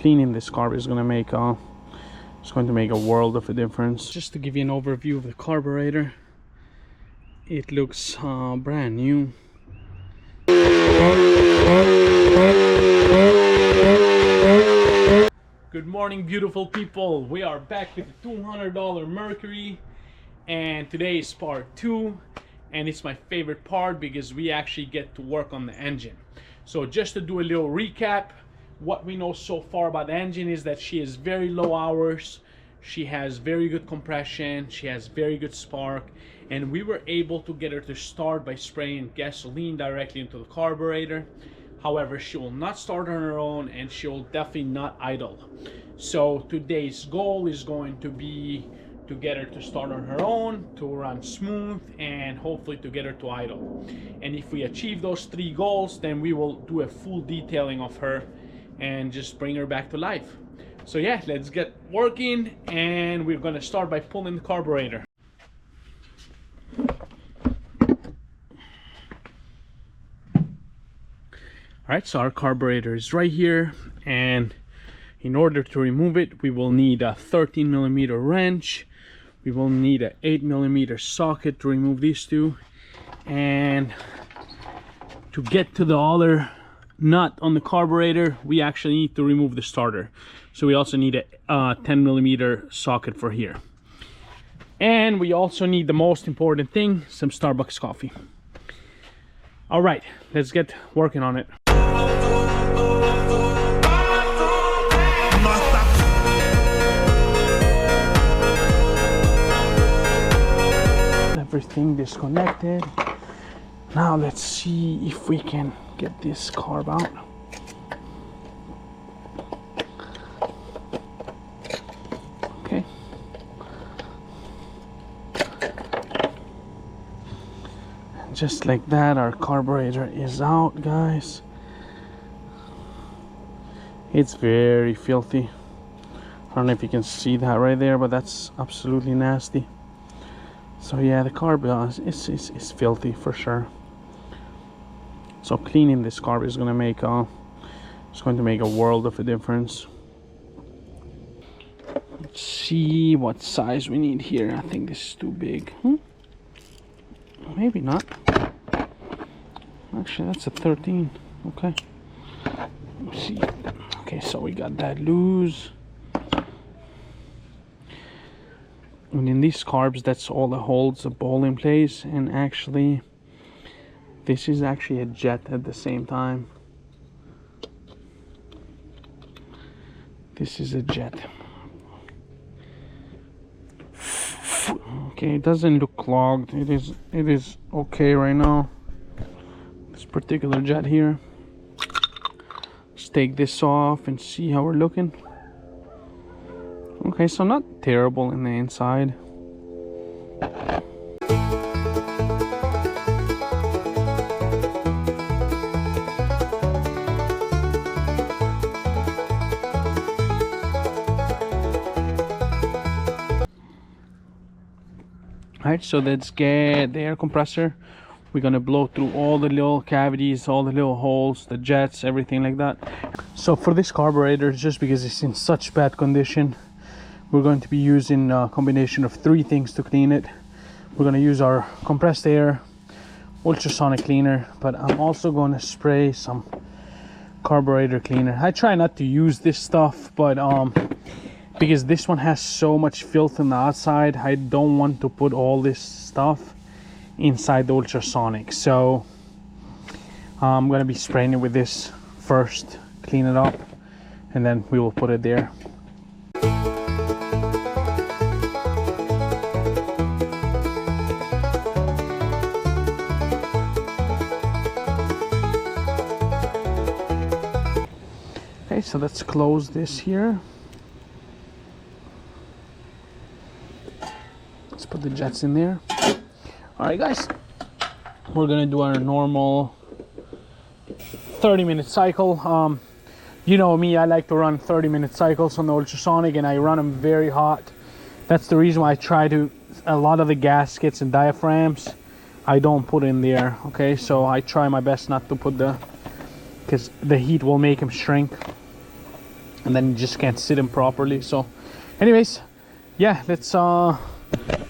cleaning this carb is going to make it's going to make a world of a difference. Just to give you an overview of the carburetor, it looks brand new. Good morning, beautiful people. We are back with the $200 Mercury, and today is part 2, and it's my favorite part because we actually get to work on the engine. So just to do a little recap, what we know so far about the engine is that she has very low hours, she has very good compression, she has very good spark, and we were able to get her to start by spraying gasoline directly into the carburetor. However, she will not start on her own, and she will definitely not idle. So today's goal is going to be to get her to start on her own, to run smooth, and hopefully to get her to idle. And if we achieve those 3 goals, then we will do a full detailing of her and just bring her back to life. So yeah, let's get working, and we're gonna start by pulling the carburetor. Alright, so our carburetor is right here, and in order to remove it, we will need a 13mm wrench, we will need an 8mm socket to remove these two, and to get to the other nut on the carburetor, we actually need to remove the starter. So we also need a 10mm socket for here. And we also need the most important thing, some Starbucks coffee. Alright, let's get working on it. Everything disconnected. Now let's see if we can get this carb out. Okay. And just like that, our carburetor is out, guys. It's very filthy. I don't know if you can see that right there, but that's absolutely nasty. So yeah, the carb is filthy for sure. So cleaning this carb is going to make a world of a difference. Let's see what size we need here. I think this is too big. Maybe not. Actually, that's a 13. Okay. Let's see. Okay, so we got that loose. And in these carbs, that's all that holds the ball in place. And actually, this is actually a jet at the same time. This is a jet. Okay, it doesn't look clogged. It is okay right now. This particular jet here. Let's take this off and see how we're looking. Okay, so not terrible in the inside. Alright, so let's get the air compressor. We're gonna blow through all the little cavities, all the little holes, the jets, everything like that. So for this carburetor, just because it's in such bad condition, we're going to be using a combination of 3 things to clean it. We're going to use our compressed air, ultrasonic cleaner, but I'm also going to spray some carburetor cleaner. I try not to use this stuff, but because this one has so much filth on the outside, I don't want to put all this stuff inside the ultrasonic. So I'm going to be spraying it with this first, clean it up, and then we will put it there. Okay, so let's close this here. Let's put the jets in there. Alright guys, we're gonna do our normal 30-minute cycle. You know me, I like to run 30-minute cycles on the ultrasonic, and I run them very hot. That's the reason why I try to, a lot of the gaskets and diaphragms, I don't put in there. Okay, so I try my best not to put because the heat will make them shrink. and then you just can't sit them properly. So anyways, yeah, let's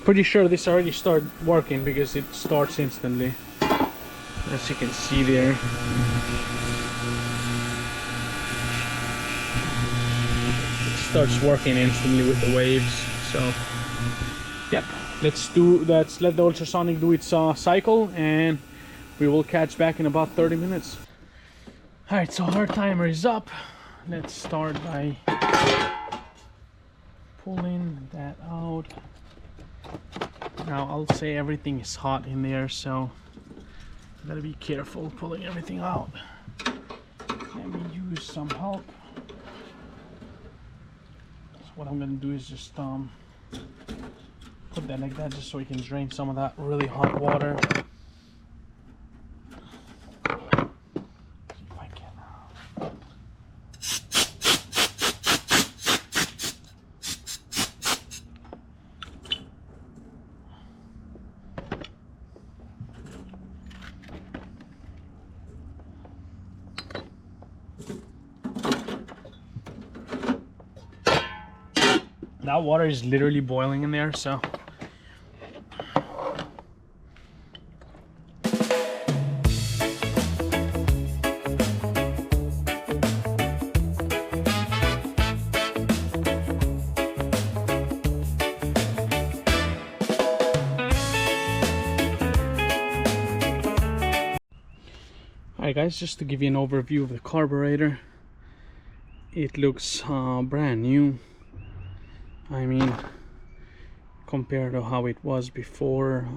pretty sure this already started working because it starts instantly, as you can see there. It starts working instantly with the waves. So yep, let's let the ultrasonic do its cycle, and we will catch back in about 30 minutes. All right, so our timer is up. Let's start by pulling that out. Now I'll say everything is hot in there, so you gotta be careful pulling everything out. Let me use some help. So what I'm gonna do is just put that like that, just so we can drain some of that really hot water. That water is literally boiling in there, so alright guys, just to give you an overview of the carburetor, it looks brand new. I mean, compared to how it was before,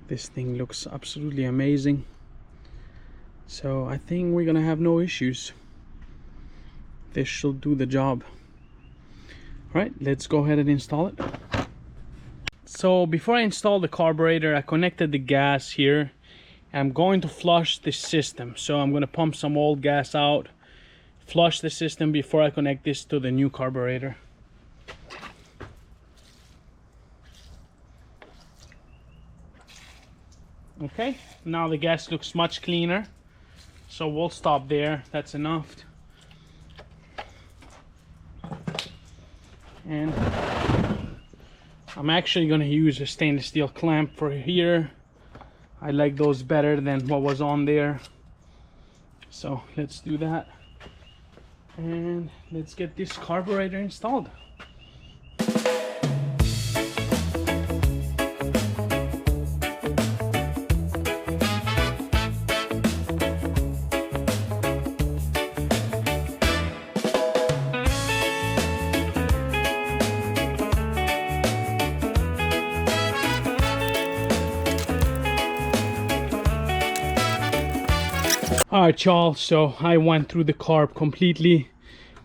this thing looks absolutely amazing. So I think we're gonna have no issues. This should do the job. All right, let's go ahead and install it. So before I install the carburetor, I connected the gas here. I'm going to flush the system, so I'm going to pump some old gas out, flush the system before I connect this to the new carburetor. Okay, now the gas looks much cleaner, so we'll stop there. That's enough. And I'm actually going to use a stainless steel clamp for here. I like those better than what was on there, so let's do that. And let's get this carburetor installed. Alright y'all, so I went through the carb completely.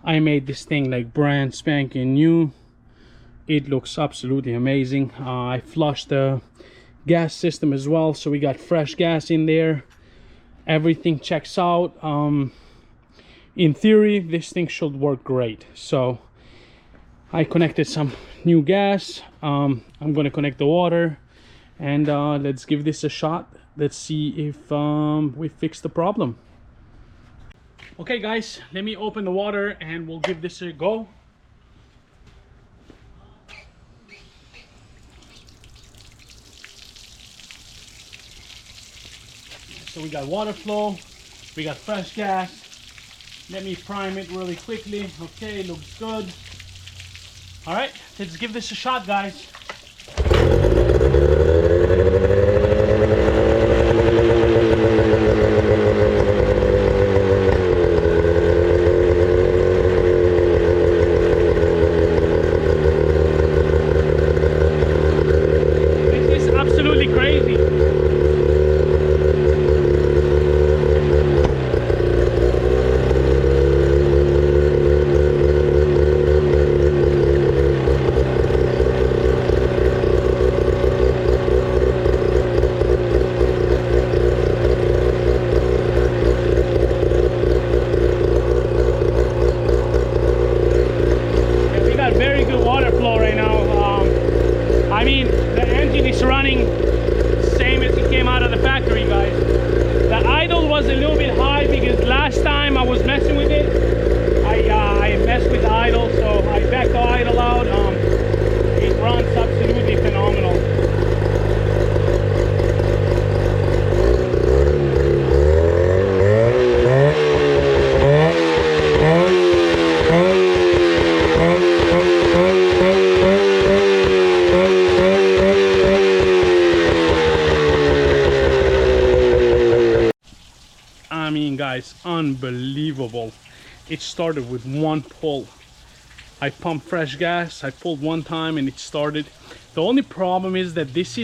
I made this thing like brand spanking new. It looks absolutely amazing. I flushed the gas system as well, so we got fresh gas in there. Everything checks out. In theory, this thing should work great. So I connected some new gas. I'm going to connect the water, and let's give this a shot. Let's see if we fix the problem. Okay guys, let me open the water and we'll give this a go. So we got water flow, we got fresh gas. Let me prime it really quickly. Okay, looks good. All right, let's give this a shot, guys. unbelievable. It started with one pull. I pumped fresh gas, I pulled one time and it started. The only problem is that this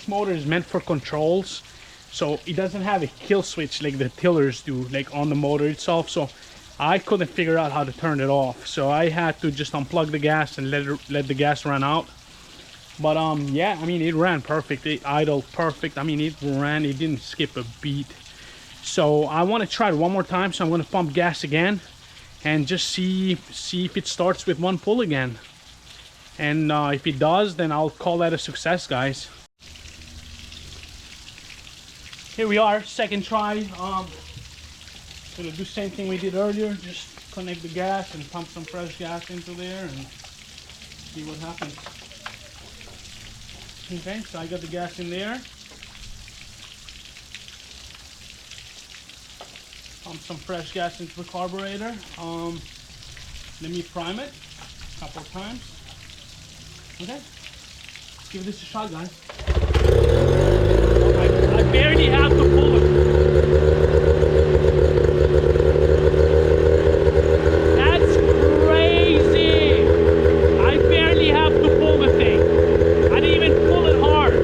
motor is meant for controls, so it doesn't have a kill switch like the tillers do, like on the motor itself. So I couldn't figure out how to turn it off, so I had to just unplug the gas and let the gas run out. But yeah, I mean, it ran perfect, it idled perfect. I mean, it ran, it didn't skip a beat. So I want to try it one more time, so I'm going to pump gas again and just see if it starts with one pull again. And if it does, then I'll call that a success, guys. Here we are, second try. Gonna do the same thing we did earlier, just connect the gas and pump some fresh gas into there and see what happens. Okay, so I got the gas in there. Pump some fresh gas into the carburetor. Let me prime it a couple of times. Okay, let's give this a shot, guys. I barely have to pull it. That's crazy. I barely have to pull the thing. I didn't even pull it hard.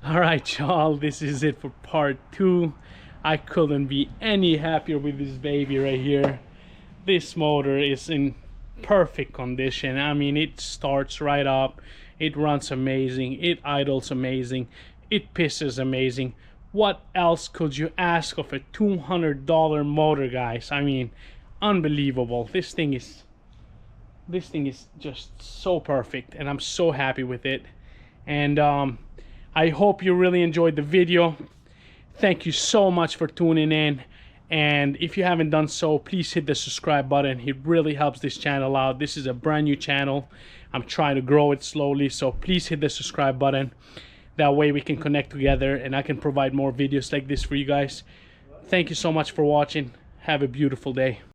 Alright y'all, this is it for part 2. I couldn't be any happier with this baby right here. This motor is in perfect condition. I mean, it starts right up, it runs amazing, it idles amazing, it pisses amazing. What else could you ask of a $200 motor, guys? I mean, unbelievable. This thing is This thing is just so perfect, and I'm so happy with it. And I hope you really enjoyed the video. Thank you so much for tuning in, and if you haven't done so, please hit the subscribe button. It really helps this channel out. This is a brand new channel. I'm trying to grow it slowly, so please hit the subscribe button. That way we can connect together and I can provide more videos like this for you guys. Thank you so much for watching. Have a beautiful day.